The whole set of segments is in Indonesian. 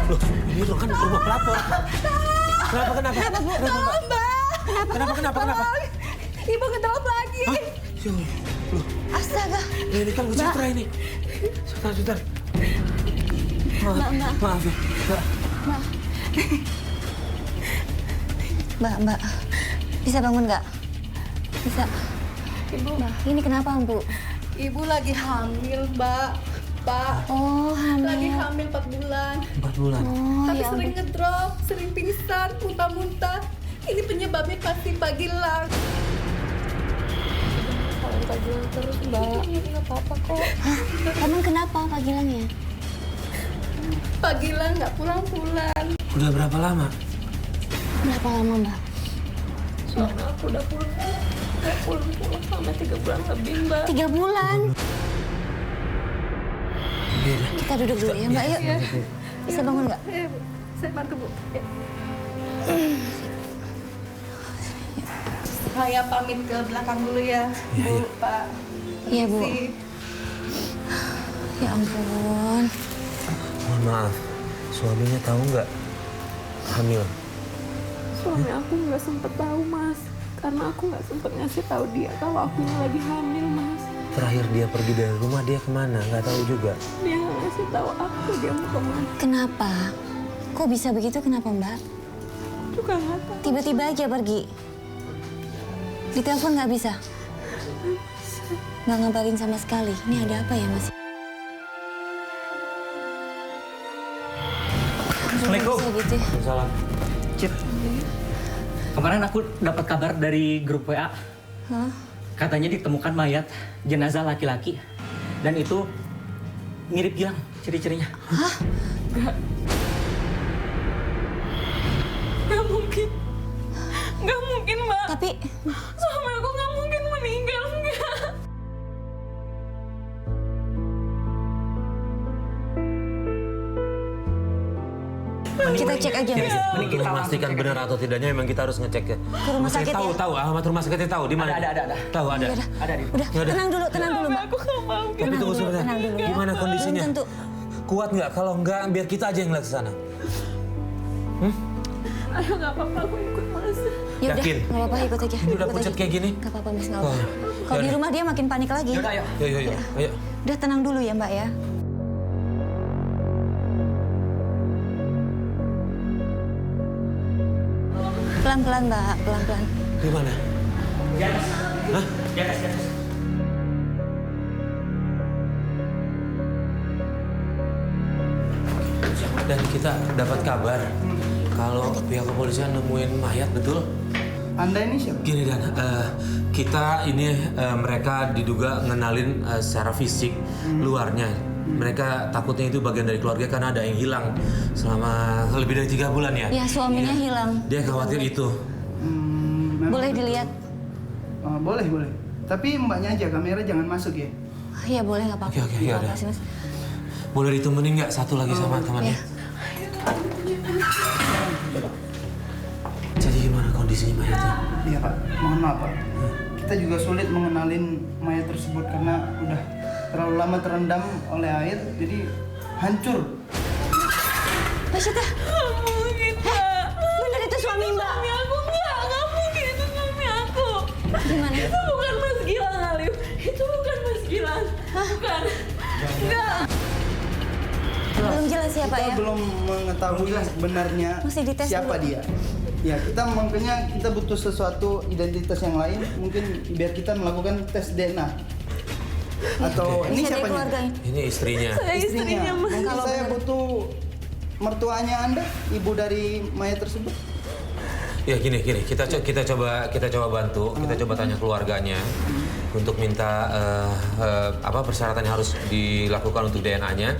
Loh, ini loh kan rumah pelapor. Kenapa? Kenapa, Bu? Kenapa, Mbak? Kenapa? Ibu ngedrop lagi. Hah? Loh, Astaga. ini kan Bu Citra ini. Sebentar. Mbak. Maaf ya, Mbak. Mbak. Bisa bangun nggak? Bisa. Ibu, Mbak, ini kenapa, Bu? ibu lagi hamil, Mbak. Pak, Oh, lagi hamil. hamil 4 bulan. 4 bulan. Oh, Tapi ya sering ampun. ngedrop, sering pingsan, muntah-muntah. Ini penyebabnya pasti Pak Gilang. Kalau Pak Gilang terus, Mbak. Nggak apa-apa kok. Emang kenapa Pak Gilang ya? Pak Gilang nggak pulang-pulang. Udah berapa lama? Berapa lama, Mbak? Suami aku udah pulang. Nggak pulang-pulang sampai 3 bulan lebih, Mbak. 3 bulan. Beda. Kita duduk dulu ya, Mbak. Yuk. Bisa bangun nggak? Bu. Saya bantu, Bu. Ya. Saya pamit ke belakang dulu ya, Bu, Pak. Iya, Bu. Permisi. Ya ampun. Mohon maaf, suaminya tahu nggak hamil? Suami aku nggak sempet tahu, Mas. Karena aku nggak sempet ngasih tahu dia kalau aku yang lagi hamil, Mas. Terakhir dia pergi dari rumah, dia kemana? Nggak tahu juga. Dia nggak ngasih tahu aku dia mau kemana. Kenapa? Kok bisa begitu? Kenapa, Mbak? Juga nggak tahu. Tiba-tiba aja pergi. Ditelepon nggak bisa? Nggak ngabarin sama sekali. Ini ada apa ya, Mas? Assalamualaikum. Bisa gitu ya? Salam. Cip, kemarin aku dapat kabar dari grup WA. Hah? Katanya ditemukan mayat jenazah laki-laki. Dan itu mirip Gilang ciri-cirinya. Hah? Nggak mungkin. Nggak mungkin, Mbak. Tapi Suami aku nggak mungkin meninggal, nggak. kita cek aja, Mas. Mending kita Memastikan benar atau tidaknya memang kita harus ngecek ya. Ke rumah sakit ya? Tahu, alamat rumah sakitnya tahu di mana? Ada. Tahu ada. Yaudah. Ada di Udah, Yaudah. tenang dulu, Mbak. Aku nggak mau. Tapi tunggu sebentar. tenang dulu ya. Gimana kondisinya? Belum tentu. Kuat nggak? Kalau nggak, biar kita aja yang lihat ke sana. Ayo, nggak apa-apa, aku ikut, Mas. Ya udah, Yakin? nggak apa-apa, ikut aja. Ini udah ikut pucat aja. kayak gini? Nggak apa-apa, Mas, nggak Oh, apa-apa. Kalau di yaudah. rumah dia makin panik lagi. Yaudah, ayo. Ayo. Udah tenang dulu ya, Mbak ya. Pelan-pelan, Mbak, pelan-pelan. Di mana? Di atas. Hah? Di atas. Dan kita dapat kabar kalau pihak kepolisian nemuin mayat, betul? Anda ini siapa? Gini Dan, kita ini mereka diduga ngenalin secara fisik luarnya. Mereka takutnya itu bagian dari keluarga karena ada yang hilang selama lebih dari 3 bulan ya. Ya, suaminya hilang. Dia khawatir itu. Memang- Boleh dilihat? Oh, boleh. Tapi mbaknya aja, kamera jangan masuk ya. Iya, boleh, nggak apa-apa. Oke, ya udah. Makasih, Mas. Boleh ditemenin nggak satu lagi sama temannya? Ya. Jadi gimana kondisinya mayatnya? Iya Pak, mohon maaf Pak. Kita juga sulit mengenalin mayat tersebut karena udah terlalu lama terendam oleh air, jadi hancur. Mbak Cita, Nggak mungkin, Mbak. bener itu suami Mbak. Suami aku nggak mungkin itu suami aku. Gimana? Itu bukan Mas Gilang, Alif. Itu bukan Mas Gilang. Bukan. Nggak. Belum jelas ya, Pak Kita ya? belum mengetahui sebenarnya Masih dites siapa dulu. dia. Ya, makanya kita butuh sesuatu identitas yang lain, mungkin biar kita melakukan tes DNA. Atau ini Bisa dari siapanya? keluarga ini. Ini istrinya. Saya istrinya, Mas. Mungkin Kalau saya benar. butuh mertuanya Anda, ibu dari mayat tersebut. Ya gini, kita coba bantu, kita coba tanya keluarganya untuk minta apa persyaratan yang harus dilakukan untuk DNA-nya.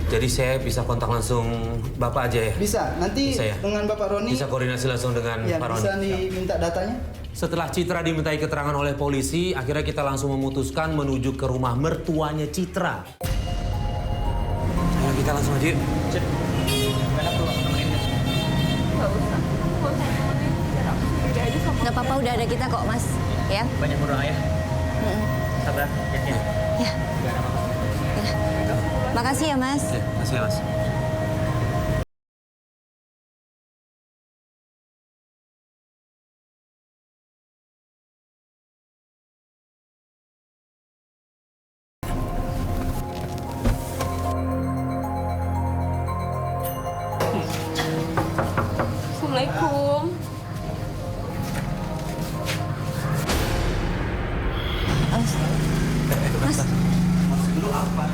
Jadi saya bisa kontak langsung Bapak aja ya. Bisa, nanti Bisa ya? dengan Bapak Roni Bisa koordinasi langsung dengan ya, Pak Roni. bisa diminta datanya. Setelah Citra dimintai keterangan oleh polisi, akhirnya kita langsung memutuskan menuju ke rumah mertuanya Citra. Ayo kita langsung aja. yuk. Cip, enak tuh aku temenin ya. Nggak usah. Nggak usah temenin. Biar aku sendiri aja sama. Nggak apa-apa, udah ada kita kok, Mas. Ya? Banyak berdoa ya. Mm-mm. Sabar, ya. Ya, Gak ada apa-apa. ya. Makasih ya, Mas. Oke, makasih ya Mas. Mas. Maksud lu apa?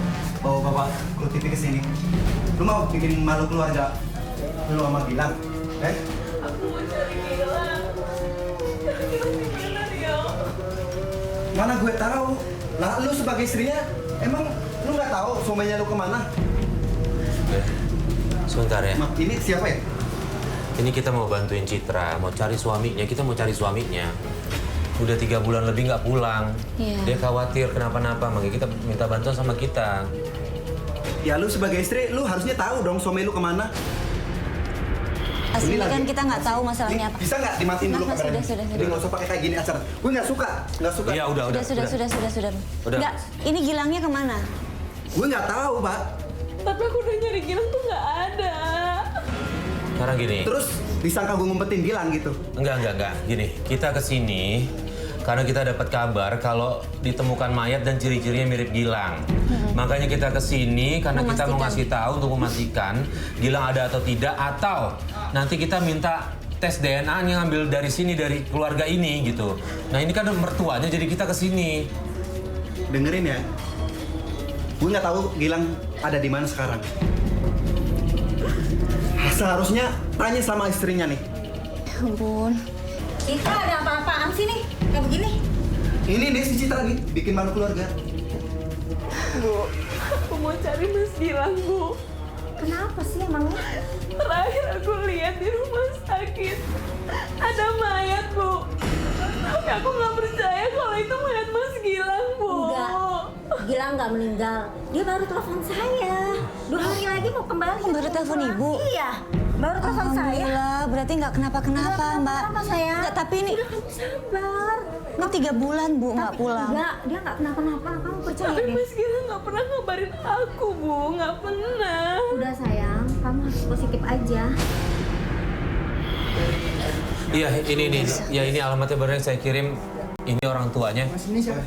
Bawa bapak Kru TV ke sini. Lu mau bikin malu keluarga lu sama Gilang? Aku mau cari Gilang. Gilang di mana, Rio? Mana gue tahu. Lah lu sebagai istrinya, emang lu nggak tahu suaminya lu kemana? Sebentar ya. Ini siapa ya? Ini kita mau bantuin Citra, mau cari suaminya. Kita mau cari suaminya. Udah 3 bulan lebih nggak pulang. Iya. Dia khawatir kenapa-napa, makanya kita minta bantuan sama kita. Ya lu sebagai istri, lu harusnya tahu dong suami lu kemana. Asli Ini kan lagi. kita nggak tahu masalahnya apa. Bisa nggak dimatiin dulu Mas, kameranya? sudah. Jadi nggak usah pakai kayak gini acara. Gue nggak suka. Iya, udah. Sudah. Udah. Enggak, ini Gilangnya kemana? Gue nggak tahu, Pak. Tapi aku udah nyari Gilang tuh nggak ada. Sekarang gini. Terus disangka gue ngumpetin Gilang gitu. Enggak. Gini, kita kesini karena kita dapat kabar kalau ditemukan mayat dan ciri-cirinya mirip Gilang. Makanya kita kesini karena kita mau ngasih tahu untuk memastikan Gilang ada atau tidak, atau nanti kita minta tes DNA yang ngambil dari sini, dari keluarga ini gitu. Nah ini kan mertuanya, jadi kita kesini. Dengerin ya. Gue nggak tahu Gilang ada di mana sekarang. Seharusnya tanya sama istrinya nih. Ya ampun. Citra, ada apa-apaan sih nih? Kayak begini? Ini nih si Citra nih, bikin malu keluarga. Bu, aku mau cari Mas Gilang, Bu. Kenapa sih emangnya? Terakhir aku lihat di rumah sakit ada mayat, Bu. Tapi aku nggak percaya kalau itu mayat Mas Gilang, Bu. Enggak. Gilang nggak meninggal. Dia baru telepon saya. 2 hari lagi mau kembali. Baru telepon ibu? Iya. Baru telepon saya. Alhamdulillah, berarti nggak kenapa-kenapa, Mbak. Kenapa sayang? Nggak, tapi ini Udah kamu sabar. ini 3 bulan, Bu, nggak pulang. Enggak, dia nggak kenapa-napa. Kamu percaya Tapi deh. Mas Gilang nggak pernah ngabarin aku, Bu. Nggak pernah. Udah sayang, kamu harus positif aja. Iya, ini. Ya ini alamatnya benar yang saya kirim. Ini orang tuanya. Mas ini siapa?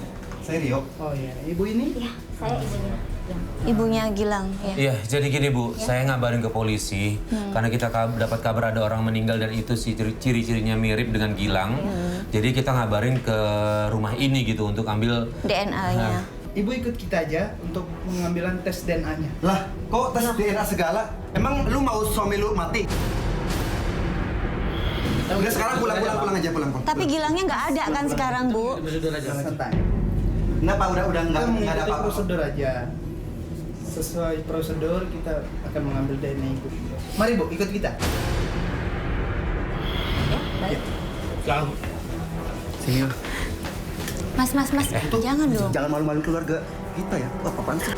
Saya Rio. Oh iya, ibu ini? Iya, saya ibunya. Ya. Ibunya Gilang, ya. Iya, jadi gini Bu, saya ngabarin ke polisi karena kita dapat kabar ada orang meninggal dan itu si ciri-cirinya mirip dengan Gilang. Jadi kita ngabarin ke rumah ini gitu untuk ambil DNA-nya. Ibu ikut kita aja untuk pengambilan tes DNA-nya. Lah, kok tes DNA segala? Emang lu mau suami lu mati? Udah sekarang pulang aja. Tapi Gilangnya nggak ada kan sekarang, Bu? Santai. Kenapa udah nggak ada apa-apa? Prosedur aja. Sesuai prosedur kita akan mengambil DNA ibu. Mari Bu, ikut kita. Sini lah. Mas, jangan dong. Jangan malu-malu keluarga kita ya. Wah, apaan sih?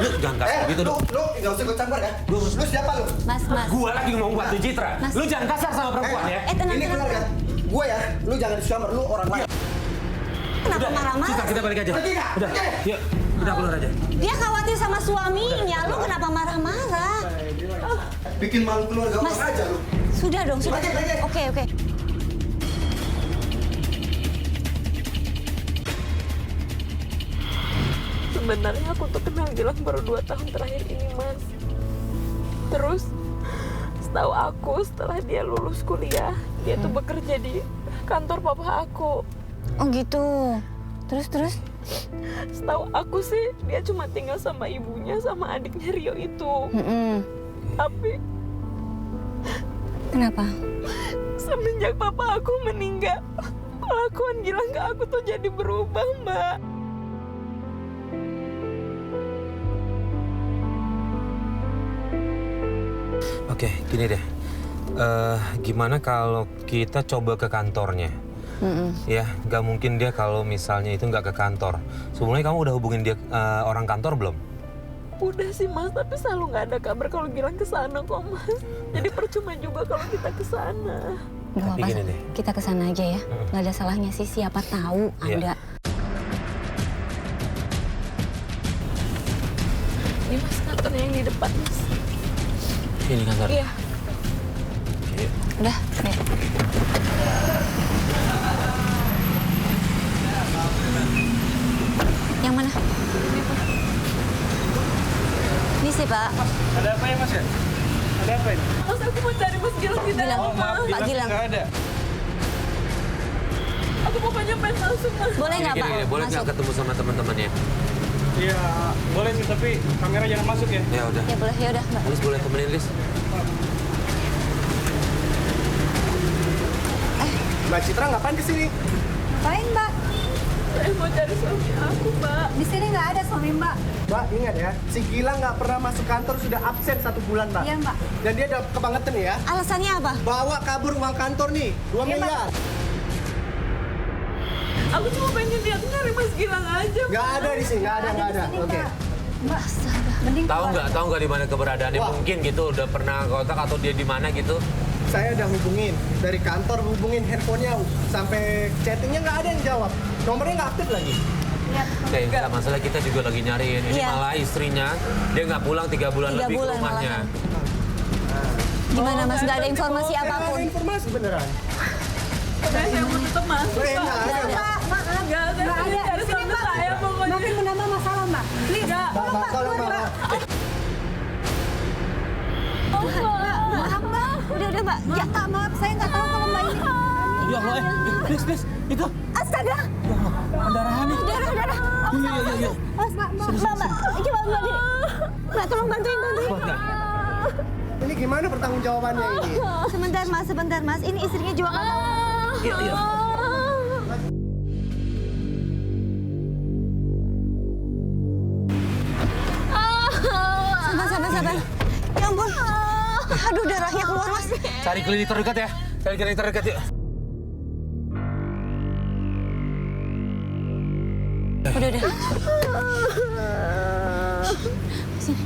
Lu jangan kasar gitu dong. Lu nggak usah ikut campur ya. Lu siapa lu? Mas. Gua lagi ngomong buat Citra. Mas. Lu jangan kasar sama perempuan ya. Tenang. Ini keluarga. Gue ya, lu jangan disamber, lu orang lain. Kenapa Citra, marah-marah? kita balik aja. Pergi nggak? Udah, yuk. Udah keluar aja. Dia khawatir sama suaminya. Lu kenapa marah-marah? Bikin malu keluarga Mas. orang aja lu. Sudah dong, sudah. Pergi. Oke. Sebenarnya aku tuh kenal Gilang baru 2 tahun terakhir ini, Mas. Terus, setahu aku setelah dia lulus kuliah, dia tuh bekerja di kantor papa aku. Oh gitu. Terus? Setahu aku sih, dia cuma tinggal sama ibunya sama adiknya Rio itu. Tapi Kenapa? semenjak papa aku meninggal, kelakuan Gilang ke aku tuh jadi berubah, Mbak. Oke, gini deh. Gimana kalau kita coba ke kantornya? Ya, nggak mungkin dia kalau misalnya itu nggak ke kantor. Sebelumnya kamu udah hubungin dia orang kantor belum? Udah sih, Mas, tapi selalu nggak ada kabar kalau Gilang ke sana kok, Mas. Jadi percuma juga kalau kita ke sana. Gak Tapi apa-apa, gini deh. kita kesana aja ya. Gak ada salahnya sih, siapa tahu Iya. ada. Ini Mas kantornya yang di depan, Mas. Ini kantor. Iya. Oke. Udah, nih. Yang mana? Ini sih, Pak. Ada apa ya Mas ya? Ada apa ini? Mas, aku mau cari Mas Gilang di dalam, Gilang. Mas. Pak Gilang. Nggak ada. Aku pokoknya pengen masuk, Mas. Boleh nggak, Pak? Boleh nggak Masuk. ketemu sama teman-temannya? Iya, boleh sih, tapi kamera jangan masuk ya. Ya udah. Ya boleh, ya udah, Mbak. Lis boleh temenin Lis. Mbak Citra ngapain kesini? Ngapain, Mbak? Saya mau cari suami aku, Mbak. Di sini nggak ada suami Mbak. Mbak ingat ya, si Gilang nggak pernah masuk kantor sudah absen 1 bulan Mbak. Iya, Mbak. Dan dia udah kebangetan nih ya. Alasannya apa? Bawa kabur uang kantor nih, 2 Iya, Mbak. miliar. Aku cuma pengen lihat nyari Mas Gilang aja, Nggak ada di sini, nggak ada. Oke. Mbak, mending Tahu nggak di mana keberadaannya? Wah. Mungkin gitu udah pernah kontak atau dia di mana gitu. Saya udah hubungin dari kantor, hubungin handphonenya sampai chattingnya nggak ada yang jawab. Nomornya nggak aktif lagi. Nggak masalah, kita juga lagi nyariin. Ini Iya. malah istrinya dia nggak pulang 3 bulan 3 lebih bulan ke rumahnya. Gimana, Mas? Nggak ada informasi Nggak apapun? ada informasi beneran. Saya mau tetap masuk, Nggak Pak. ada. Maaf. Nggak ada, Nggak saya ada. cari Di sini, suami Mbak. saya pokoknya. Makin menambah masalah, Mbak. Please. Mbak, tolong Mbak. Maaf, Mbak. Udah, Mbak. Ya, Maaf, saya nggak tahu kalau Mbak ini. Ya Allah, Lis, itu. Astaga. Pendarahan nih. Darah. Iya. Mbak. Coba Mbak. Mbak, tolong bantuin. Ini gimana pertanggungjawabannya ini? Sebentar, Mas. Ini istrinya juga nggak tahu. Iya. Sabar. Ya ampun. Aduh, darahnya keluar, Mas. Cari klinik terdekat ya. Cari klinik terdekat yuk. Udah. Sini.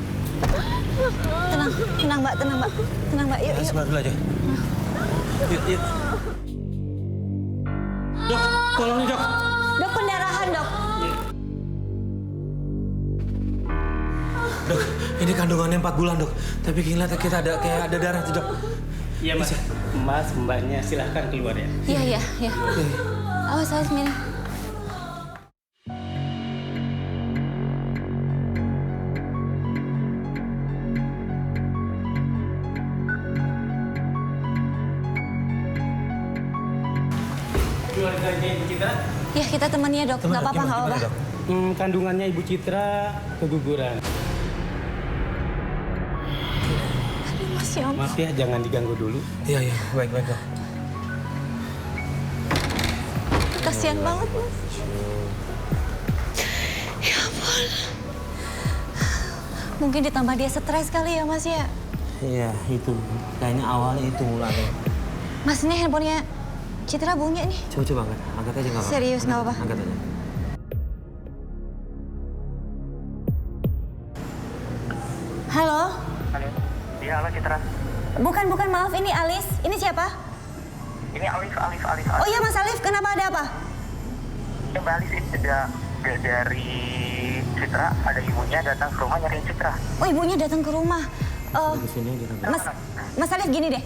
Tenang, Mbak. Yuk. Sebentar dulu aja. Yuk. Dok, tolong nih, Dok. Dok, pendarahan, Dok. Dok, ini kandungannya 4 bulan dok. Tapi kita ada kayak ada darah tuh dok. Iya, Mas. Mas, Mbaknya silahkan keluar ya. Iya. Awas, Mira. Keluarganya Ibu Citra? Ya, kita temannya, Dok. Nggak apa-apa, nggak apa-apa. Kandungannya Ibu Citra keguguran. Mas, ya ampun. Maaf ya, jangan diganggu dulu. Iya, baik dok. Kasihan banget, Mas. Ya ampun. Mungkin ditambah dia stres kali ya, Mas ya? Iya, itu. Kayaknya awalnya itu mulanya. Mas, ini handphonenya Citra bunyi nih. Coba angkat aja nggak apa-apa. Serius, nggak apa-apa. Angkat aja. Halo? Iya, halo Citra. Bukan, maaf. Ini Alis. Ini siapa? Ini Alif. Oh iya, Mas Alif. Kenapa ada apa? Ya, Mbak Alif ini dari Citra, ada ibunya datang ke rumah nyariin Citra. Oh, ibunya datang ke rumah. Di sini aja tante. Mas Alif gini deh.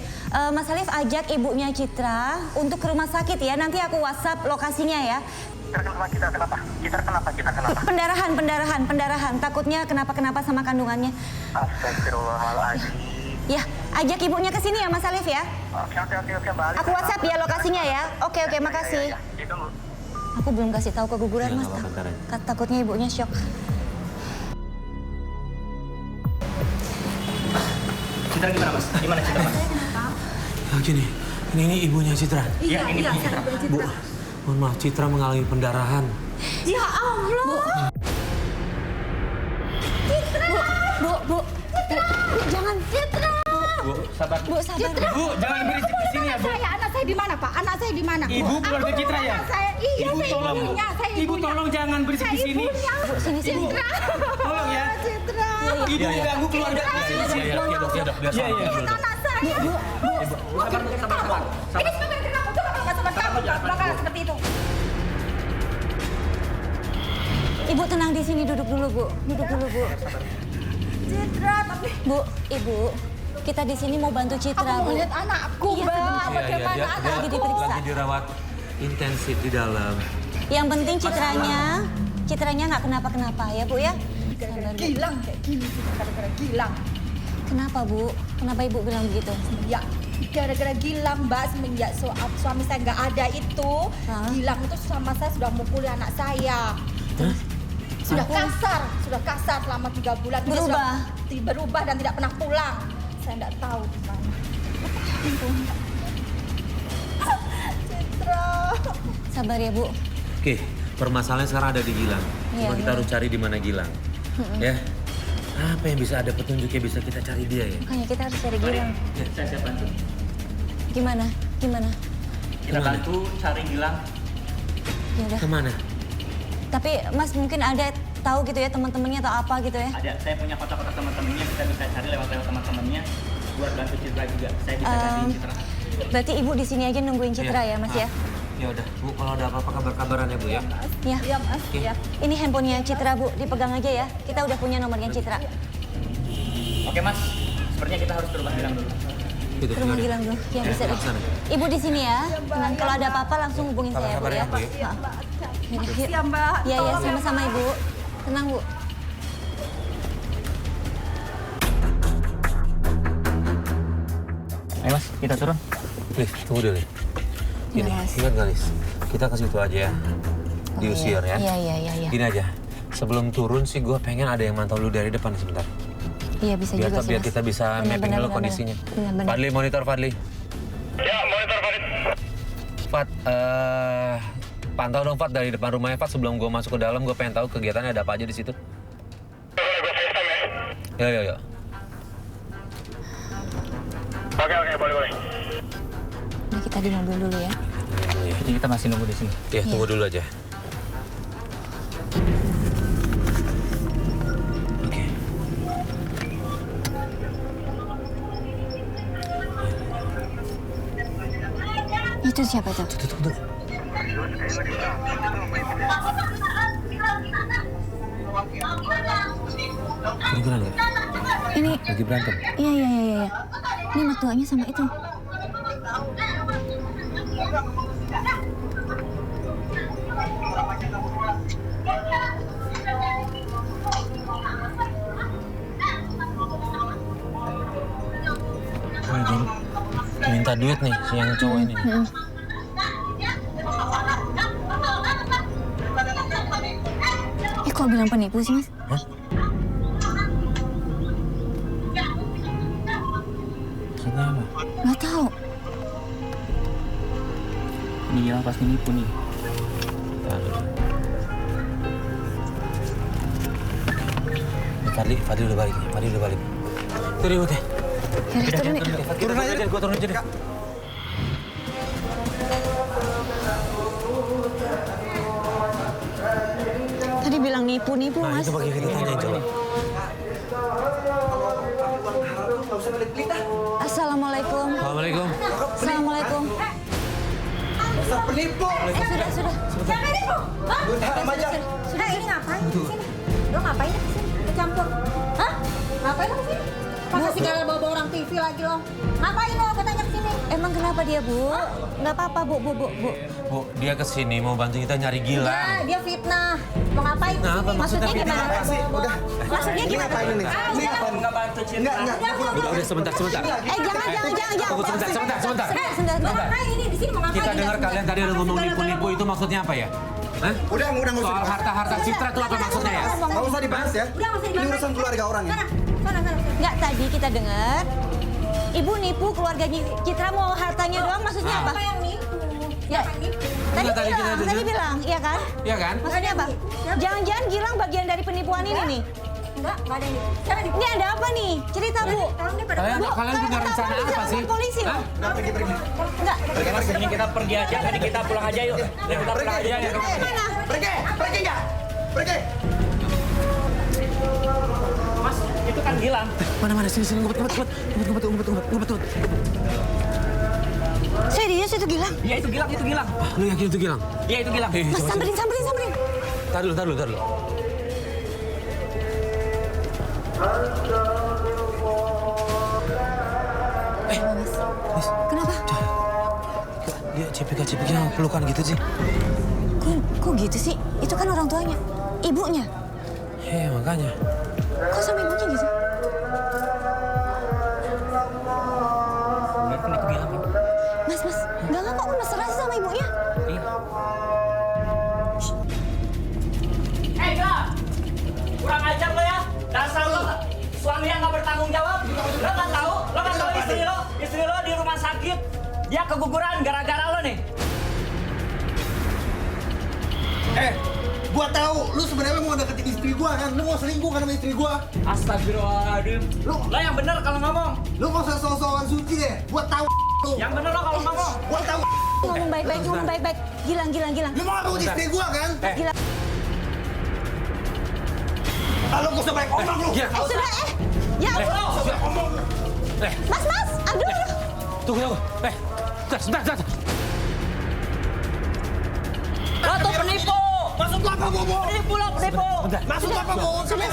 Mas Alif ajak ibunya Citra untuk ke rumah sakit ya. Nanti aku WhatsApp lokasinya ya. Citra kenapa? Citra kenapa? Pendarahan. Takutnya kenapa sama kandungannya. Astagfirullahaladzim. Ya, ajak ibunya ke sini ya, Mas Alif ya. Oke, Mbak Alif. Aku WhatsApp ya lokasinya ya. Oke, makasih. Ya. Ditunggu. Aku belum kasih tahu keguguran, Ya, Mas. nggak apa-apa, ntar aja. Takutnya ibunya shock. Citra gimana, Mas? Gimana Citra, Mas? Ya gini, ini ibunya Citra. Iya, ini Ibu Citra. Bu, mohon maaf, Citra mengalami pendarahan. Ya Allah. Bu, jangan. Citra. Bu, sabar. Bu, sabar. Bu, jangan berisik di sini ya, Bu. Anak saya di mana, Pak? Anak saya di mana? Ibu keluarga Citra ya? Iya, Ibu saya tolong, Bu. ibunya, saya Ibu ibunya. tolong jangan berisik di sini. Bu, sini. Tolong ya. Citra. Ibu mengganggu keluarga di sini. Iya, dok, biar Iya, iya. Anak saya. Sabar. Ini sebenarnya kenapa? Coba belakang seperti itu. Ibu tenang di sini, duduk dulu, Bu. Citra, tapi Bu, Ibu, kita di sini mau bantu Citra, aku mau Bu. lihat anakku, Iya, Mbak. sebentar. Bagaimana dia anak? lagi diperiksa. lagi dirawat intensif di dalam. Yang penting Citranya nggak kenapa-kenapa ya, Bu ya. Sabar, Bu. Gilang kayak gini sih, gara-gara Gilang. Kenapa, Bu? Kenapa Ibu bilang begitu? Ya, Gara-gara Gilang, Mbak, semenjak suami saya nggak ada itu, Gilang itu sama saya sudah mukuli anak saya. Sudah kasar selama 3 bulan. Dia sudah berubah dan tidak pernah pulang. Saya nggak tahu di mana. Citra. Sabar ya, Bu. Oke, permasalahannya sekarang ada di Gilang. Cuma kita harus cari di mana Gilang. Ya. Apa yang bisa ada petunjuknya bisa kita cari dia ya? Makanya kita harus cari Gilang. Saya siap bantu. Gimana? Kita bantu cari Gilang. Ya udah. Kemana? Tapi Mas mungkin ada tahu gitu ya teman-temannya atau apa gitu ya? Ada, saya punya kontak-kontak teman-temannya, kita bisa cari lewat teman-temannya buat bantu Citra juga. Saya bisa gantiin Citra. Berarti Ibu di sini aja nungguin Citra ya, Mas ya? Ya udah, Bu, kalau ada apa-apa kabar-kabaran ya, Bu ya. Ya. Iya, Mas. Ya. Ini handphonenya Citra, Bu. Dipegang aja ya. Kita udah punya nomornya Citra. Oke, Mas. Sepertinya kita harus ke rumah Gilang dulu. Gitu, Ke rumah yaudah. Gilang dulu. Ya, bisa deh. Sana. Ibu di sini ya. Tenang, kalau ada apa-apa langsung hubungin saya, Bu Kabar-kabar ya. ya, Bu ya. Yuk. Ya, Mbak. Iya, Tolong ya, sama-sama Mbak. Ibu. Tenang, Bu. Ayo, Mas, kita turun. Liv, tunggu dulu. Gini, Mas. ingat nggak, Lis? Kita ke situ aja ya. Diusir ya. Iya. Gini aja, sebelum turun sih gue pengen ada yang mantau lu dari depan sebentar. Iya, bisa juga sih, Biar Mas. kita bisa mapping dulu kondisinya. Benar. Fadli, monitor Fadli. Ya, monitor Fadli. Fat, pantau dong Fat dari depan rumahnya Fat sebelum gue masuk ke dalam. Gue pengen tahu kegiatannya ada apa aja di situ. Boleh gue FaceTime ya? Yo. Oke, boleh. Nah, kita di mobil dulu ya. Jadi kita masih nunggu di sini. Ya, tunggu dulu aja. Oke. Itu siapa tuh? Tunggu. Kedengeran nggak? Ini, Lagi berantem. iya. Ini mertuanya sama itu. Oh, dia minta duit nih si yang cowok ini. Kok bilang penipu sih, Mas? Hah? Maksudnya apa? Nggak tahu. Ini Gilang pasti nipu nih. Fadli udah balik. Tuh ribut ya. Yaudah, turun nih. Turun aja. Gue turun aja deh. Tadi bilang nipu, Nah, Mas. itu pakai kita tanyain coba. Assalamualaikum. Assalamualaikum. Assalamualaikum. Dasar penipu. Sudah. Siapa ini, Bu? Hah? Sudah, ini ngapain di sini? Lo ngapain di sini? Kecampur. Hah? Ngapain lo di sini? Masa segala bawa orang TV lagi lo? Ngapain lo? Aku tanya ke sini. Emang kenapa dia, Bu? Nggak apa-apa, Bu. Bu, dia kesini mau bantu kita nyari Gilang. Ya, dia fitnah. Mau ngapain di Nah, sini? apa maksudnya Maksudnya fitnah? gimana? Apa sih? Udah. Maksudnya Ini gimana? ngapain ini? Ini ngapain? Nggak bantu Citra. Udah, sebentar. Jangan. Tunggu sebentar. Mau ngapain ini di sini? Mau ngapain? Kita dengar kalian tadi ada ngomong nipu-nipu itu maksudnya apa ya? Hah? Udah nggak usah Soal dibahas. harta-harta Citra itu apa maksudnya ya? Nggak usah dibahas ya. Udah, nggak usah Ini dibahas. urusan keluarga orang ya. Sana. Nggak, tadi kita dengar Ibu nipu keluarganya Citra mau hartanya doang, maksudnya apa? Apa yang nipu? Ya, Enggak, tadi kita dengar. tadi bilang, iya kan? Iya kan? Maksudnya apa? Jangan-jangan Gilang bagian dari penipuan ini nih. Enggak ada yang nipu. Siapa yang nipu? Ini ada apa nih? Cerita, Bu. Tolong dia pada Kalian Bu, punya kalau rencana ketahuan apa bisa sih? lapor polisi loh. Udah pergi. Enggak. Ini kita pergi aja. Tadi kita pulang aja yuk. Kita pulang aja ya. Mana? Pergi nggak? Pergi. Mas, itu kan Gilang. Mana sini ngumpet. Serius itu Gilang? Iya, itu Gilang. Lu yakin itu Gilang? Iya, itu Gilang. Mas, samperin. Tar dulu. Kenapa? Dia cepika pelukan gitu sih. Kok gitu sih? Itu kan orang tuanya. Ibunya. Makanya. Kok sama ibunya gitu? Bener kan itu Gilang. suami yang nggak bertanggung jawab. Lo nggak tahu istri lo di rumah sakit. Dia keguguran gara-gara lo nih. Gua tahu lu sebenarnya mau deketin istri gua kan. Lu mau selingkuh kan sama istri gua. Astagfirullahaladzim. Lo yang bener kalau ngomong. Lu nggak usah sok-sokan suci deh. Gua tahu lu. Yang bener lo kalau ngomong. Gua tahu. Ngomong baik-baik. Gilang. Lu mau ngomong istri gua kan? Gilang. Kalau gua usah banyak omong lu. Iya. Sudah, ya ampun. Mas, aduh. Tunggu. Sebentar. Lo tuh penipu. Maksud lu apa, Bobo? Penipu. Maksud lu apa, Bobo? Sudah,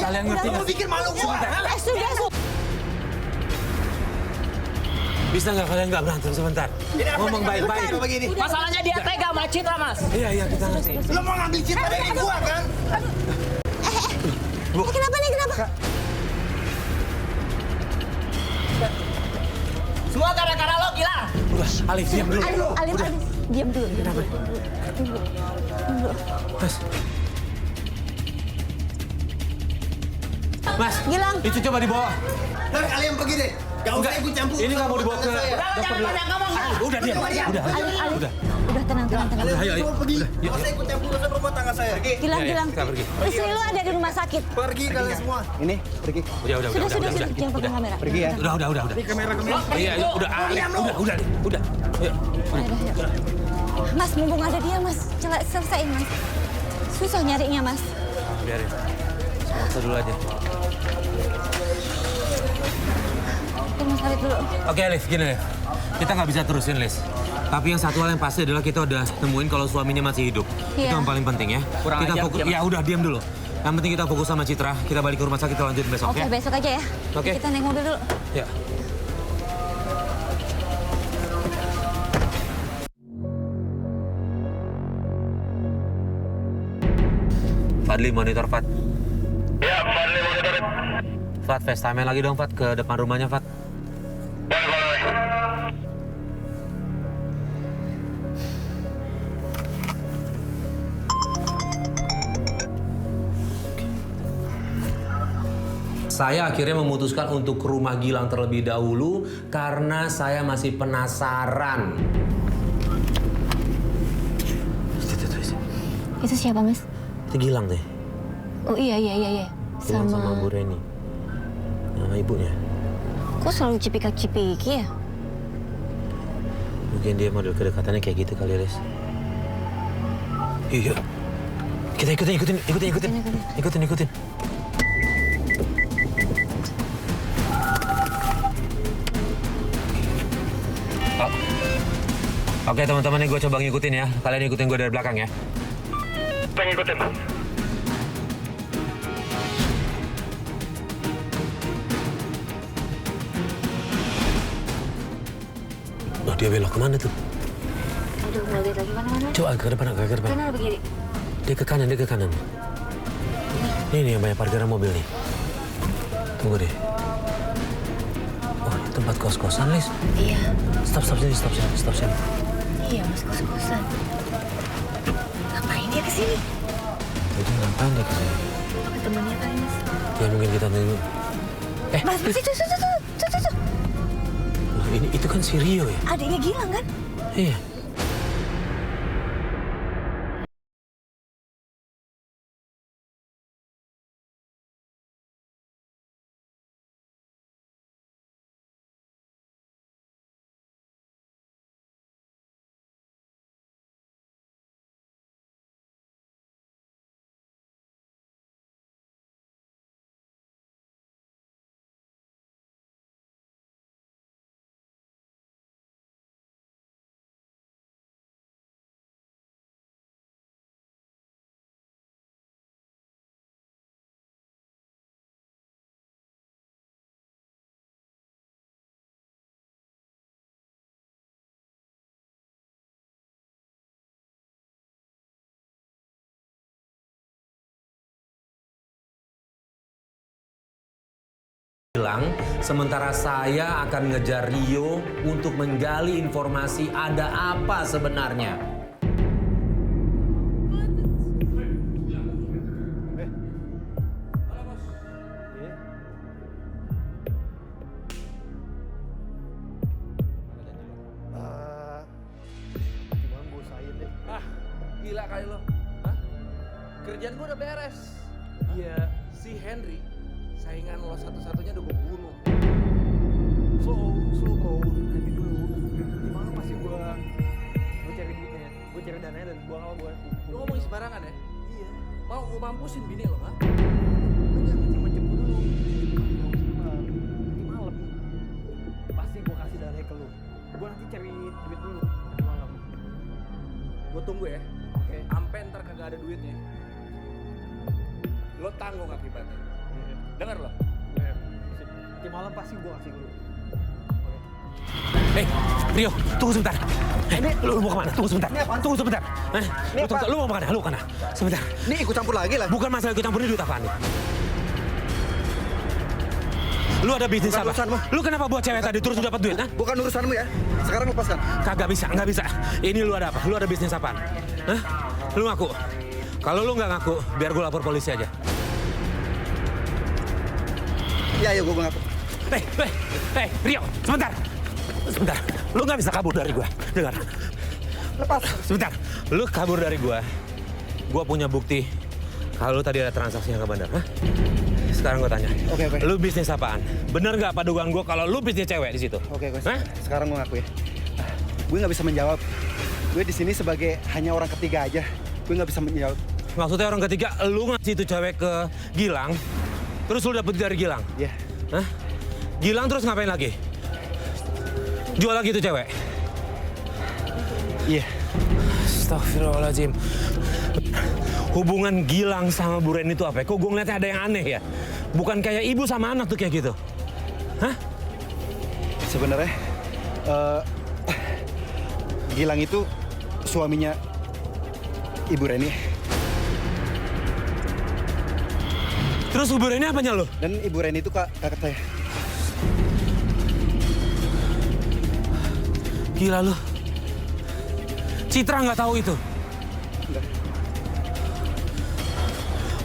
Kalian ngerti Lu nggak? bikin malu gua. Sudah. Bisa nggak kalian nggak berantem sebentar? Ngomong baik-baik. Begini. Masalahnya dia tega sama Citra, Mas. Iya, kita ngerti. Lu mau ngambil Citra dari gua kan? Kenapa nih? Semua gara-gara lo, Gilang. Udah, Alif diam dulu. Alif, diam dulu. Mas, Gilang. itu coba dibawa. Nah, kalian pergi deh. Gak usah ikut campur. Ini nggak mau dibawa ke saya. dokter dulu. Udah diam. Alif. Udah tenang. Ayo. Lu pergi. Gak usah ikut campur urusan rumah tangga saya. Gilang. Kita pergi. Istri lu ada di rumah sakit. Pergi kalian semua. Ini, pergi. Udah. Sudah. Jangan pegang kamera. Pergi ya. Udah. Ini kamera. Iya, udah. Udah. Ayo. Mas, mumpung ada dia, Mas. Selesaiin, Mas. Susah nyarinya, Mas. Biarin. Sponsor dulu aja. Oke, Mas Alif dulu. Oke, Alif, gini, Alif. Kita nggak bisa terusin, Lis. Tapi yang satu hal yang pasti adalah kita udah temuin kalau suaminya masih hidup. Iya. Itu yang paling penting ya. Kurang Kita ajar, fokus. diam. Ya udah, diam dulu. Yang penting kita fokus sama Citra. Kita balik ke rumah sakit, kita lanjutin besok Oke, ya. besok aja ya. Oke. Kita naik mobil dulu. Ya. Fadli, monitor Fat. Ya, Fadli monitor. Fat, FaceTime lagi dong, Fat, ke depan rumahnya, Fat. Boleh. Saya akhirnya memutuskan untuk ke rumah Gilang terlebih dahulu karena saya masih penasaran. Itu siapa, Mas? Itu Gilang deh. Oh iya. Gilang sama Bu Reni. Nama ibunya. Kok selalu cipika-cipiki ya? Mungkin dia model kedekatannya kayak gitu kali, Lis. Iya. Kita ikutin. Oke, teman-teman, nih gue coba ngikutin ya. Kalian ikutin gue dari belakang ya. Ngikutin. Oh, dia belok kemana tuh? Aduh, mau lihat lagi mana-mana. Coba ke depan. Kanan apa kiri? Dia ke kanan. Ini nih yang banyak parkiran mobil nih. Tunggu deh. Oh, ini tempat kos-kosan, Lis. Iya. Stop sini. Iya, Mas, kos-kosan. Ngapain dia kesini? Jadi ngapain dia kesini? Apa temannya kali, Mas? Ya mungkin kita tunggu. Mas, itu. Loh, ini itu kan si Rio ya? Adiknya Gilang kan? Iya. Bilang, sementara saya akan ngejar Rio untuk menggali informasi ada apa sebenarnya. udah beres. Iya, si Henry, saingan lo satu-satunya udah gue bunuh. Slow bro, nanti dulu. Gimana pasti gue cari duitnya, gue cari dananya dan gue kalau gue. Lo ngomongin sembarangan ya? Iya. Mau gue mampusin bini lo, ha? Lo jangan macem-macem dulu. Nanti malam, pasti gue kasih dananya ke lo. Gue nanti cari duit dulu nanti malam. Gue tunggu ya. Oke. Sampai ntar kagak ada duitnya. Lo tanggung akibatnya. Dengar lo? Nanti malam pasti gue kasih dulu. Rio, tunggu sebentar. Lu mau kemana? Tunggu sebentar. Tunggu sebentar. Lu mau kemana? Lu kemana? Sebentar. Ini ikut campur lagi lah. Bukan masalah ikut campur, ini duit apaan nih? Lu ada bisnis Bukan apa? urusanmu. Lu kenapa buat cewek tadi terus dapat duit? Hah? Bukan urusanmu ya. Sekarang lepaskan. Kagak bisa, nggak bisa. Ini lu ada apa? Lu ada bisnis apaan? Hah? Lu ngaku? Kalau lu nggak ngaku, biar gue lapor polisi aja. Iya, gue ngaku. Rio, sebentar. Sebentar, lu nggak bisa kabur dari gua. Dengar. Lepas. Sebentar, lu kabur dari gua. Gua punya bukti kalau lu tadi ada transaksi yang ke bandar. Hah? Sekarang gua tanya. Oke. Lu bisnis apaan? Bener nggak apa dugaan gua kalau lu bisnis cewek di situ? Oke. Hah? Sekarang gue ngaku ya. Gue nggak bisa menjawab. Gue di sini sebagai hanya orang ketiga aja. Gue nggak bisa menjawab. Maksudnya orang ketiga, lu ngasih itu cewek ke Gilang, terus lu dapet dari Gilang? Iya. Hah? Gilang terus ngapain lagi? Jual lagi tuh cewek? Iya. Astagfirullahaladzim. Hubungan Gilang sama Bu Ren itu apa? Kok gue ngeliatnya ada yang aneh ya? Bukan kayak ibu sama anak tuh kayak gitu. Hah? Sebenarnya Gilang itu suaminya Ibu Reni. Terus Ibu Reni apanya lo? Dan Ibu Reni itu kakak saya. Gila lu. Citra nggak tahu itu? Enggak.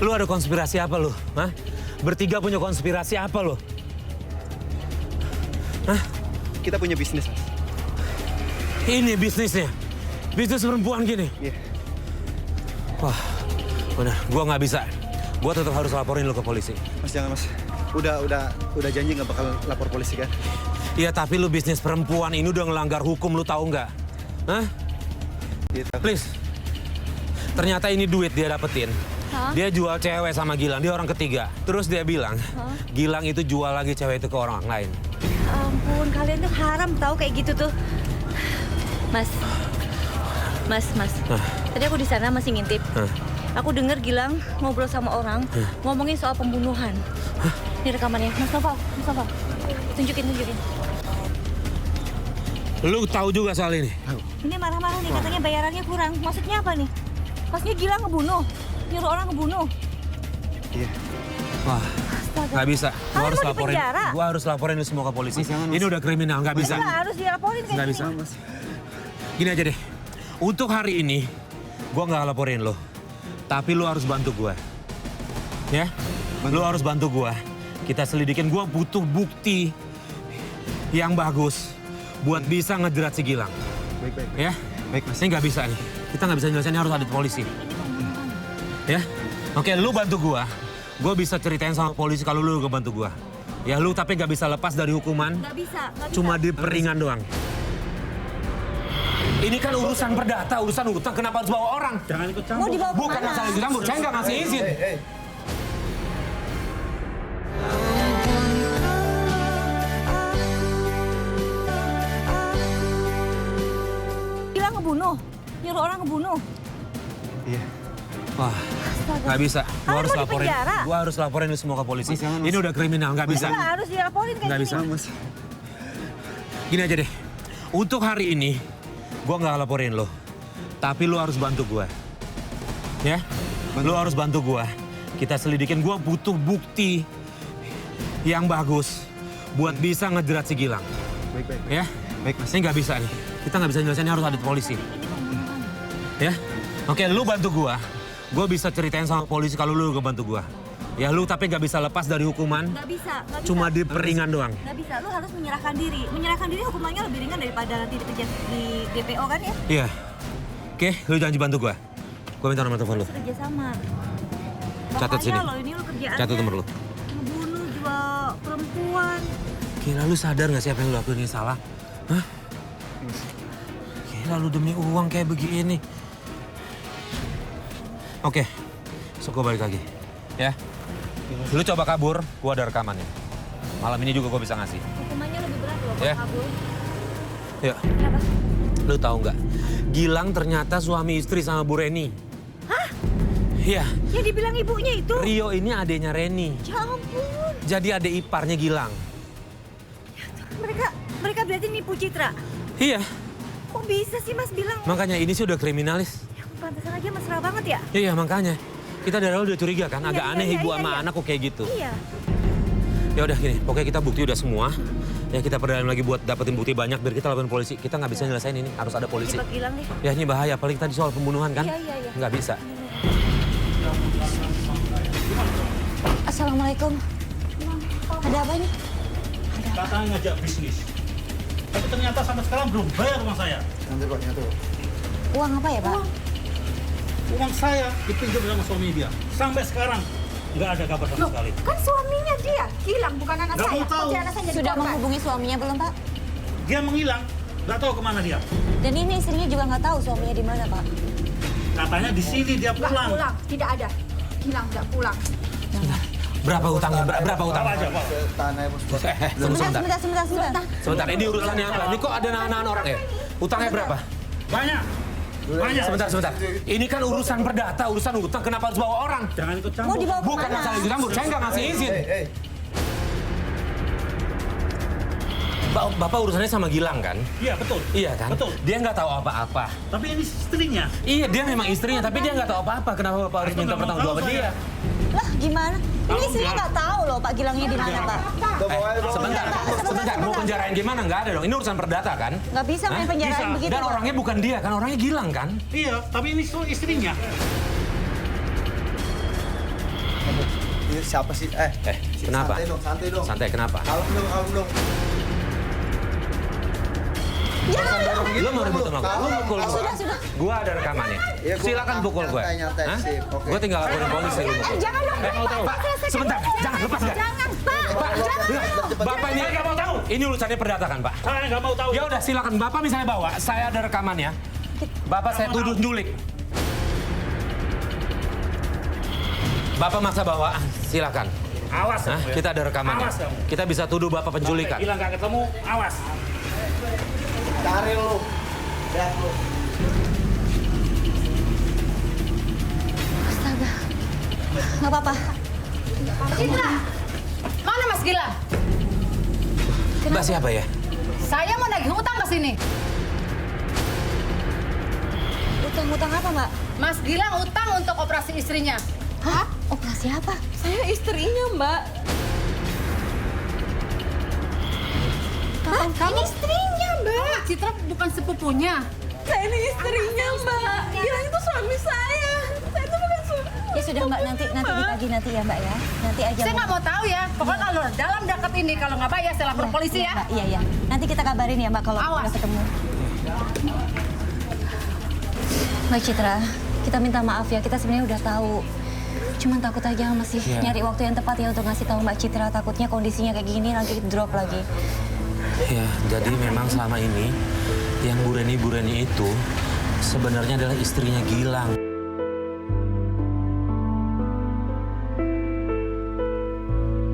Lu ada konspirasi apa lu? Hah? Bertiga punya konspirasi apa lu? Hah? Kita punya bisnis, Mas. Ini bisnisnya? Bisnis perempuan gini? Iya. Wah, benar. Gua nggak bisa. Gua tetap harus laporin lu ke polisi. Mas jangan, Mas. Udah janji nggak bakal lapor polisi kan? Iya, tapi lu bisnis perempuan ini udah ngelanggar hukum, lu tahu nggak? Hah? Iya, tahu. Please. Ternyata ini duit dia dapetin. Hah? Dia jual cewek sama Gilang, dia orang ketiga. Terus dia bilang, Gilang itu jual lagi cewek itu ke orang lain. Ya ampun, kalian tuh haram tahu kayak gitu tuh. Mas. Tadi aku di sana masih ngintip. Aku dengar Gilang ngobrol sama orang, ngomongin soal pembunuhan. Ini rekamannya, Mas Noval. Tunjukin. Lu tahu juga soal ini? Ini marah-marah nih, katanya bayarannya kurang. Maksudnya apa nih? Maksudnya Gilang ngebunuh, nyuruh orang ngebunuh. Iya. Wah, nggak bisa. Kalian mau dipenjara? Gua harus laporin lu semua ke polisi. Ini udah kriminal, nggak bisa. Nggak harus dilaporin kayak Nggak gini. bisa. Gini aja deh. Untuk hari ini, gua nggak laporin lo. Tapi lu harus bantu gua. Ya? Lu harus bantu gua. Kita selidikin, gua butuh bukti yang bagus buat bisa ngejerat si Gilang. Baik. Ya? Baik, Mas. Ini nggak bisa nih. Kita nggak bisa nyelesain, harus ada di polisi. Ya? Oke, lu bantu gua. Gua bisa ceritain sama polisi kalau lu gak bantu gua. Ya lu tapi nggak bisa lepas dari hukuman. Nggak bisa. Cuma di peringan doang. Ini kan urusan perdata, urusan utang. Kenapa harus bawa orang? Jangan ikut campur. Mau dibawa Bukan kemana? masalah ikut campur, saya nggak ngasih izin. Gilang ngebunuh, nyuruh orang ngebunuh. Iya. Wah, nggak bisa. Kalian mau dipenjara? Gua harus laporin lu semua ke polisi. Mas, jangan, Mas. Ini udah kriminal, nggak bisa. Nggak harus dilaporin kayak Nggak gini. bisa. Mas. Gini aja deh. Untuk hari ini, gua nggak laporin lo. Tapi lu harus bantu gua. Ya? Lu harus bantu gua. Kita selidikin, gua butuh bukti yang bagus buat bisa ngejerat si Gilang. Baik. Ya? Baik, Mas. Ini nggak bisa nih. Kita nggak bisa nyelesain, harus ada di polisi. Ya? Oke, lu bantu gua. Gua bisa ceritain sama polisi kalau lu gak bantu gua. Ya lu tapi nggak bisa lepas dari hukuman. Nggak bisa. Cuma di peringan doang. Nggak bisa, lu harus menyerahkan diri. Menyerahkan diri hukumannya lebih ringan daripada nanti dikejar di DPO kan ya? Iya. Oke, lu janji bantu gua. Gua minta nomor telepon lu. Kerja sama. Catat sini. Loh, ini lo kerjaan. Catat nomor lu. Ngebunuh dua perempuan. Gila, lu sadar gak sih apa yang lu lakuin ini salah? Hah? Gila, lu demi uang kayak begini. Oke, so gue balik lagi. Ya. Lu coba kabur, gua ada rekamannya. Malam ini juga gua bisa ngasih. Hukumannya lebih berat loh Ya. kalau kabur. Yuk. Kenapa? Lu tahu nggak? Gilang ternyata suami istri sama Bu Reni. Hah? Iya. Ya dibilang ibunya itu. Rio ini adiknya Reni. Ya ampun. Jadi adik iparnya Gilang. Mereka berarti nipu Citra. Iya. Kok bisa sih Mas bilang? Makanya ini sih udah kriminalis. Ya, pantesan aja mesra banget ya. Iya makanya. Kita dari awal udah curiga kan, agak Iya, aneh iya, ibu iya, sama iya. anak kok kayak gitu. Iya. Ya udah gini, pokoknya kita bukti udah semua. Ya kita perdalam lagi buat dapetin bukti banyak biar kita laporin polisi. Kita nggak bisa nyelesain ini, harus ada polisi. Coba Gilang deh. Ya ini bahaya, apalagi tadi soal pembunuhan kan? Iya, iya, iya. Nggak bisa. Assalamualaikum. Ada apa nih? Katanya ngajak bisnis. Tapi ternyata sampai sekarang belum bayar uang saya. Nanti Pak, nyatu. Uang apa ya Pak? Uang saya dipinjam sama suami dia. Sampai sekarang nggak ada kabar sama sekali. Kan suaminya dia, Gilang bukan anak Nggak saya. mau tahu. Kok anak saya jadi Sudah korban? menghubungi suaminya belum Pak? Dia menghilang, nggak tahu kemana dia. Dan ini istrinya juga nggak tahu suaminya di mana Pak. Katanya di sini dia Nggak pulang. pulang, tidak ada. Gilang nggak pulang. Berapa utangnya? Berapa Apa utangnya? aja, Pak? Tanah bos. Tunggu sebentar. Sebentar. Sebentar, ini urusannya apa? Ini kok ada nahan-nahan orang ya? Utangnya berapa? Banyak. Banyak. Sebentar. Ini kan urusan perdata, urusan utang. Kenapa harus bawa orang? Jangan ikut Mau campur. dibawa Bukan kemana? masalah ikut campur, saya nggak ngasih izin. Bapak urusannya sama Gilang kan? Iya, betul. Iya kan? Betul. Dia nggak tahu apa-apa. Tapi ini istrinya. Iya, dia memang istrinya, tapi dia nggak tahu apa-apa. Kenapa Bapak harus Itu minta nggak mau pertanggungjawaban tahu dia? Lah gimana? Ini istrinya nggak tahu loh Pak Gilangnya di mana Pak. Sebentar. Mau penjarain gimana? Nggak ada dong. Ini urusan perdata kan? Nggak bisa main Hah? penjarain Bisa. begitu Dan Pak. orangnya bukan dia kan? Orangnya Gilang kan? Iya, tapi ini istrinya. Ini siapa sih? Kenapa? Santai dong. Santai, kenapa? Kalem dong. Lu mau ribut sama gue? Lu mukul gue? Sudah. Gua ada rekamannya. Ya, gua Silakan pukul gue. nyantai, Hah? sip, oke. Gue tinggal laporin polisi lu mukul. Jangan dong, mau tahu? Pak, sebentar. Jangan, lepas nggak? Jangan, Pak. Bapak ini nggak mau tahu. Ini urusannya perdata kan, Pak? Saya nggak mau tahu. Ya udah, silakan. Bapak misalnya bawa, saya ada rekamannya. Bapak saya tuduh nyulik. Bapak maksa bawa, silakan. Awas Hah? kamu ya. Kita ada rekamannya. Awas kamu. Kita bisa tuduh Bapak penculikan. Bilang nggak ketemu, awas. Cari lu. Dah lu. Astaga. Nggak apa-apa. Citra, mana Mas Gilang? Mbak siapa ya? Saya mau nagih utang ke sini. Utang-utang apa Mbak? Mas Gilang utang untuk operasi istrinya. Hah? Operasi apa? Saya istrinya, Mbak. Hah? Kamu istrinya, Mbak. Citra bukan sepupunya. Saya ini istrinya, Mbak. Gilang itu suami saya. Saya itu bukan suami. Ya sudah Mbak, nanti dibagi nanti ya Mbak ya. Nanti aja. Saya nggak mau tahu ya. Pokoknya kalau dalam dekat ini kalau nggak bayar saya lapor polisi ya. Mbak, iya. Nanti kita kabarin ya Mbak kalau Awas. udah ketemu. Mbak Citra, kita minta maaf ya. Kita sebenarnya udah tahu. Cuman takut aja masih nyari waktu yang tepat ya untuk ngasih tahu Mbak Citra. Takutnya kondisinya kayak gini nanti drop lagi. Ya, jadi memang selama ini yang Bu Reni itu sebenarnya adalah istrinya Gilang.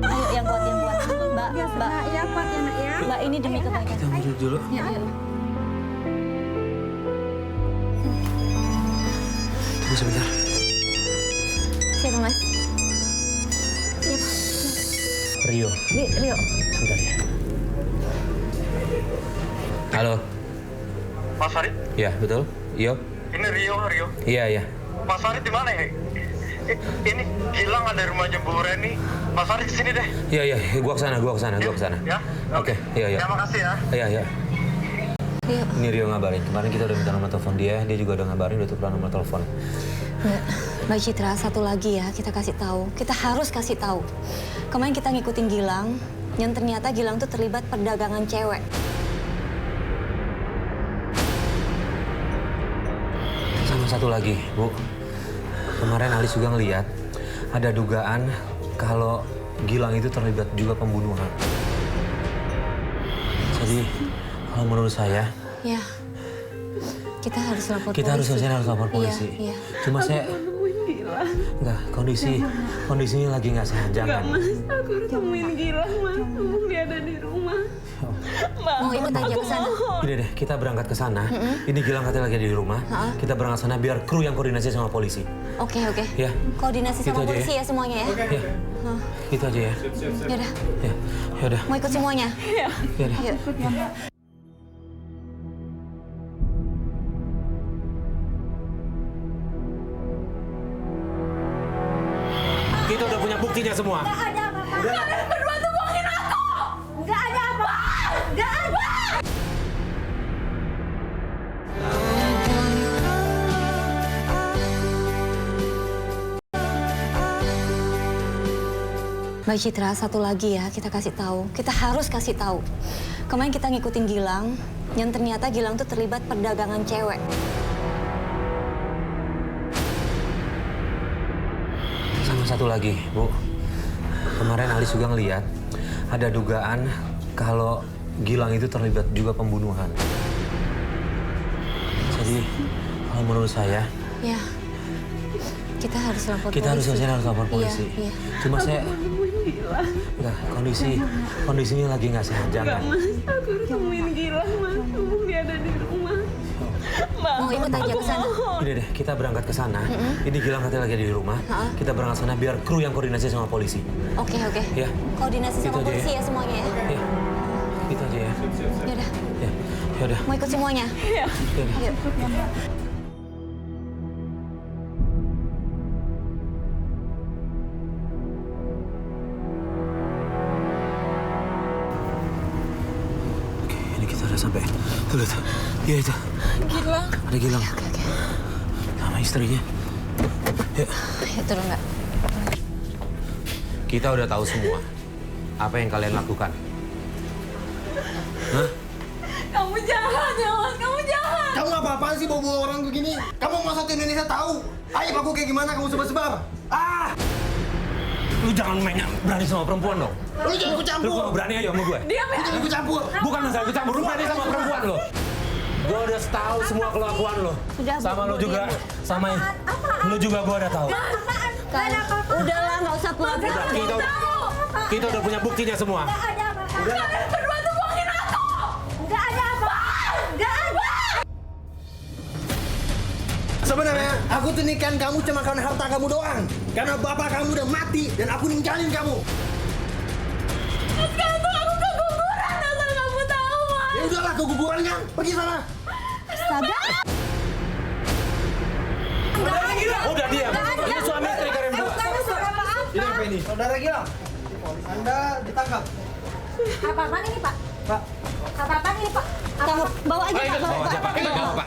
Ayo yang kuat. Mbak. Ya, kuat ya, Nak ya. Mbak ini demi kebaikan. Kita duduk dulu. Ya, ayo. Tunggu sebentar. Siapa Mas? Siap. Rio. Rio. Sebentar ya. Halo. Mas Farid? Ya, betul. Iyo. Ini Rio. Iya. Mas Farid di mana ya? Ini Gilang ada rumahnya Bu Reni. Mas Farid kesini deh. Iya. Gua kesana. Ya? Oke. Iya. Terima kasih ya. Iya. Rio. Ini Rio ngabarin. Kemarin kita udah minta nomor telepon dia. Dia juga udah ngabarin, udah tukeran nomor telepon. Mbak Citra, satu lagi ya, kita kasih tahu. Kita harus kasih tahu. Kemarin kita ngikutin Gilang, yang ternyata Gilang tuh terlibat perdagangan cewek. Sama satu lagi, Bu. Kemarin Alis juga ngeliat ada dugaan kalau Gilang itu terlibat juga pembunuhan. Jadi kalau menurut saya, Ya, kita harus lapor polisi. kita harus lapor polisi. Iya. Cuma saya enggak, kondisinya lagi nggak sehat. Jangan. Mas, aku harus temuin Gilang, Mas. Mumpung dia ada di rumah. Mau ikut aja ke sana. Gini deh, kita berangkat ke sana. Ini Gilang katanya lagi ada di rumah. Kita berangkat sana biar kru yang koordinasi sama polisi. Oke. Ya. Koordinasi Gitu sama aja polisi ya semuanya ya. Ya. Gitu aja ya. Yaudah, Yaudah. mau ikut semuanya? Yaudah. Yuk. Kita udah punya buktinya semua. Nggak ada apa-apa. Kalian berdua tuh bohongin aku. Nggak ada apa. Nggak ada. Mbak Citra, satu lagi ya kita kasih tahu. Kita harus kasih tahu. Kemarin kita ngikutin Gilang, yang ternyata Gilang tuh terlibat perdagangan cewek. Sama satu lagi, Bu. Kemarin Alis juga ngeliat ada dugaan kalau Gilang itu terlibat juga pembunuhan. Jadi kalau menurut saya, Ya, kita harus lapor kita polisi. harus lapor polisi. Iya. Cuma saya enggak, kondisinya lagi nggak sehat. Jangan. Mas, aku harus temuin Gilang, Mas. Mumpung dia ada di rumah. Mau ikut aja ke sana. Gini deh, kita berangkat ke sana. Ini Gilang katanya lagi ada di rumah. Kita berangkat sana biar kru yang koordinasi sama polisi. Oke. Ya. Koordinasi Gitu sama aja polisi ya semuanya ya. Ya. Gitu aja ya. Yaudah, Yaudah. mau ikut semuanya? Yaudah. Yuk. Ini kita udah sampai. Tuh, lihat. Iya itu. Gilang. Ada Gilang. Sama istrinya. Yuk. Ayo turun Mbak. Kita udah tahu semua apa yang kalian lakukan. Hah? Kamu jahat ya, Mas. Kamu jahat. Kamu apa-apaan sih bawa orang begini? Kamu mau satu Indonesia tahu? Ayo aku kayak gimana kamu sebar-sebar? Ah! Lu jangan berani sama perempuan dong. Lu jangan ikut campur. Lu berani aja sama gue. Diam ya. Lu jangan ikut campur. Bukan masalah ikut campur, lu berani sama perempuan lo. Gue udah tahu semua kelakuan lo. Sudah, sama Bu, lo juga, Bu. sama lo juga gue udah tahu. Udahlah, nggak usah pura-pura. Kita udah punya buktinya semua. Nggak ada apa-apa. Kalian berdua tuh bohongin aku. Nggak ada apa. Nggak ada. Sebenarnya aku tuh nikahin kamu cuma karena harta kamu doang. Karena bapak kamu udah mati dan aku ninggalin kamu. Sekarang tuh aku keguguran asal kamu tahu, Mas. Ya udahlah keguguran kan. Pergi sana. Astaga. Udah diam. Ini suami istri kalian berdua. Ini apa ini? Saudara Gilang. Anda ditangkap. Apa-apaan ini, Pak? Pak. Apa-apaan ini, Pak? Kamu bawa aja Pak. Bawa aja Pak. Bawa, Pak.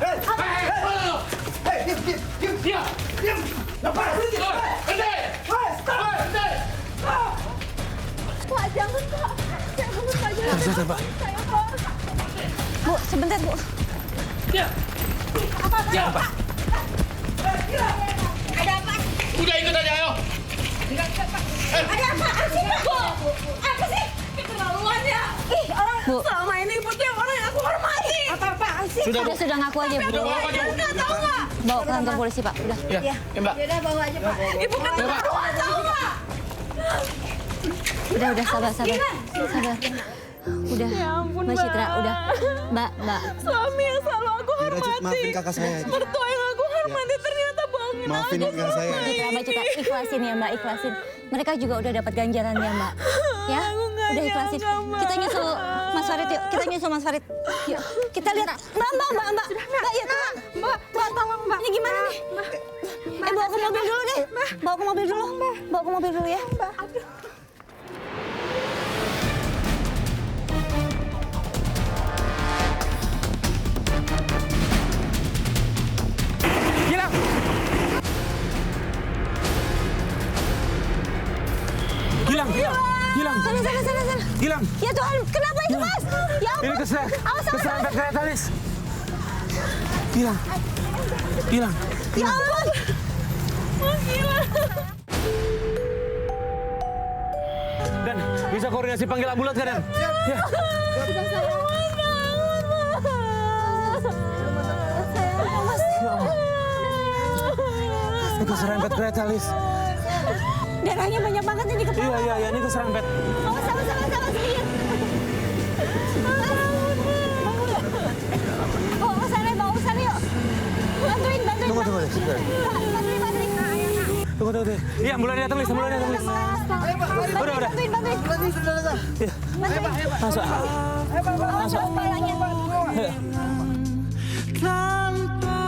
Hei, diam. Lepas. Pak, jangan, Pak. Jangan, Pak. Jangan. Sebentar, Pak. Saya, Pak. Bu, sebentar Bu. Jangan, Pak. Ada apa? Udah ikut aja, ayo. Ada apa? Sih, Pak? Apa sih? Keterlaluan ya. Ih, orang Bu. Selama ini Ibu tuh yang orang yang aku hormati. apa-apaan sih? Sudah ngaku aja Bu. Nggak tahu nggak? Bawa ke kantor polisi Pak. Udah. Ya, Mbak. Yaudah bawa aja, Pak. Ibu keterlaluan tahu nggak? Udah sabar. Sabar. Udah. Ya ampun, Mbak Citra, Mbak. udah. Mbak. Suami yang selalu aku hormati. maafin kakak saya. Mertua yang aku hormati ternyata bohongin Maafin aku. kakak saya. Mbak Citra, ikhlasin ya Mbak, ikhlasin. Mereka juga udah dapat ganjarannya Mbak. Ya, Aku nggak udah ikhlasin. nyangka, Mbak. Kita nyusul Mas Farid yuk, Yuk, kita lihat. Mbak, yuk tenang. Mbak, tolong Mbak. Ini gimana nih? Bawa ke mobil dulu deh. Bawa ke mobil dulu ya. Gilang. Sana. Gilang. Ya Tuhan, kenapa itu Mas? Ya ampun. Ini Awas. keserempet kereta, Lis. Gilang. Ya ampun. Mas, gila. Dan bisa koordinasi panggil ambulans kan, Dan? Ya. Ini keserempet kereta, Lis. Darahnya banyak banget ini di kepala. Iya, ini keserempet. Oh, sama-sama sedikit. Bawa ke sana yuk. Bantuin. Tunggu. Bantuin. Tunggu. Iya, ambulannya datang, Lis. Udah. Bantuin. Iya. Masuk. Awas kepalanya. Tanpa